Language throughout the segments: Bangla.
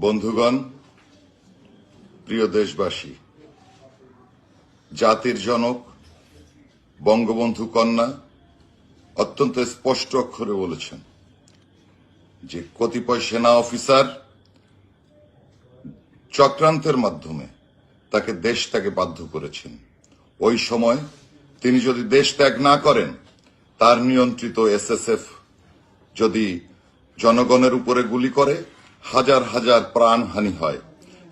বন্ধুগণ, প্রিয় দেশবাসী, জাতির জনক বঙ্গবন্ধু কন্যা অত্যন্ত স্পষ্ট অক্ষরে বলেছেন যে কতিপয় সেনা অফিসার চক্রান্তের মাধ্যমে তাকে দেশ ত্যাগে বাধ্য করেছেন। ওই সময় তিনি যদি দেশ ত্যাগ না করেন, তার নিয়ন্ত্রিত এসএসএফ যদি জনগণের উপরে গুলি করে, হাজার হাজার প্রাণহানি হয়।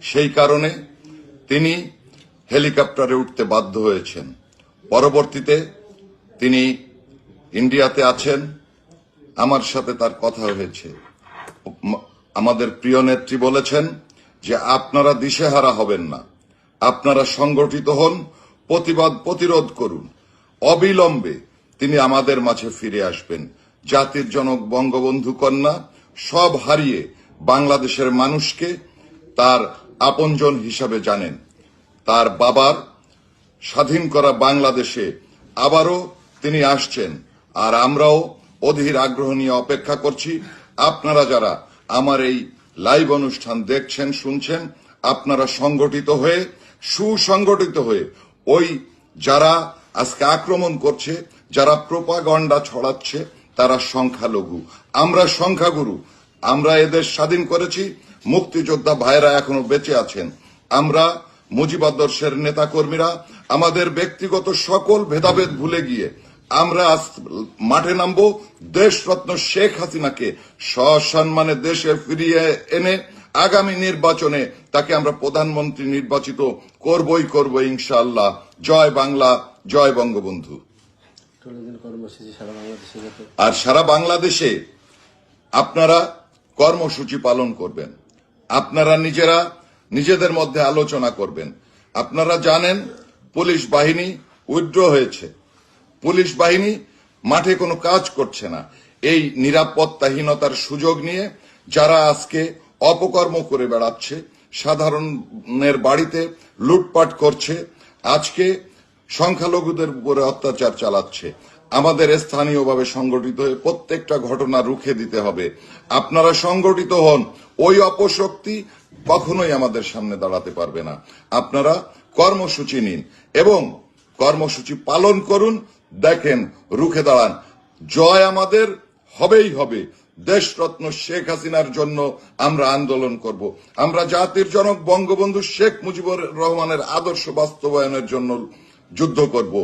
সেই কারণে তিনি হেলিকপ্টারে উঠতে বাধ্য হয়েছেন। পরবর্তীতে তিনি ইন্ডিয়াতে আছেন, আমার সাথে তার কথা হয়েছে। আমাদের প্রিয় নেত্রী বলেছেন যে আপনারা দিশেহারা হবেন না, আপনারা সংগঠিত হন, প্রতিরোধ করুন। অবিলম্বে তিনি আমাদের মাঝে ফিরে আসবেন। জাতির জনক বঙ্গবন্ধু কন্যা সব হারিয়ে বাংলাদেশের মানুষকে তার আপনজন হিসাবে জানেন। তার বাবার স্বাধীন করা বাংলাদেশে আবারও তিনি আসছেন, আর আমরাও অধীর আগ্রহ নিয়ে অপেক্ষা করছি। আপনারা যারা আমার এই লাইভ অনুষ্ঠান দেখছেন, শুনছেন, আপনারা সংগঠিত হয়ে, সুসংগঠিত হয়ে, ওই যারা আজকে আক্রমণ করছে, যারা প্রোপাগান্ডা ছড়াচ্ছে, তারা সংখ্যালঘু, আমরা সংখ্যাগুরু। আমরা এদেশ স্বাধীন করেছি, মুক্তিযোদ্ধা ভাইরা এখনো বেঁচে আছেন। আমরা মুজিবাদর্শের নেতাকর্মীরা আমাদের ব্যক্তিগত সকল ভেদাভেদ ভুলে গিয়ে আমরা মাঠে নামবো। দেশরত্ন শেখ হাসিনাকে সসম্মানে দেশে ফিরিয়ে এনে আগামী নির্বাচনে তাকে আমরা প্রধানমন্ত্রী নির্বাচিত করব ইনশাআল্লাহ। জয় বাংলা, জয় বঙ্গবন্ধু। আর সারা বাংলাদেশে আপনারা কর্মসূচি পালন করবেন, আপনারা নিজেরা নিজেদের মধ্যে আলোচনা করবেন। আপনারা জানেন পুলিশ বাহিনী উইথড্র হয়েছে, পুলিশ বাহিনী মাঠে কোনো কাজ করছে না। এই নিরাপত্তাহীনতার সুযোগ নিয়ে যারা আজকে অপকর্ম করে বেড়াচ্ছে, সাধারণের বাড়িতে লুটপাট করছে, আজকে সংখ্যালঘুদের উপরে অত্যাচার চালাচ্ছে, আমাদের স্থানীয়ভাবে সংগঠিত হয়ে প্রত্যেকটা ঘটনা রুখে দিতে হবে। আপনারা সংগঠিত হন, ওই অপশক্তি কখনোই আমাদের সামনে দাঁড়াতে পারবে না। আপনারা কর্মসূচি নিন এবং কর্মসূচি পালন করুন, দেখেন রুখে দাঁড়ান। জয় আমাদের হবেই হবে। দেশরত্ন শেখ হাসিনার জন্য আমরা আন্দোলন করব। আমরা জাতির জনক বঙ্গবন্ধু শেখ মুজিবুর রহমানের আদর্শ বাস্তবায়নের জন্য যুদ্ধ করব।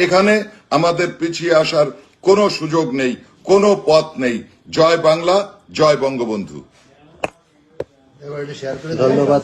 এখানে আমাদের পিছিয়ে আসার কোনো সুযোগ নেই, কোনো পথ নেই। জয় বাংলা, জয় বঙ্গবন্ধু। ধন্যবাদ।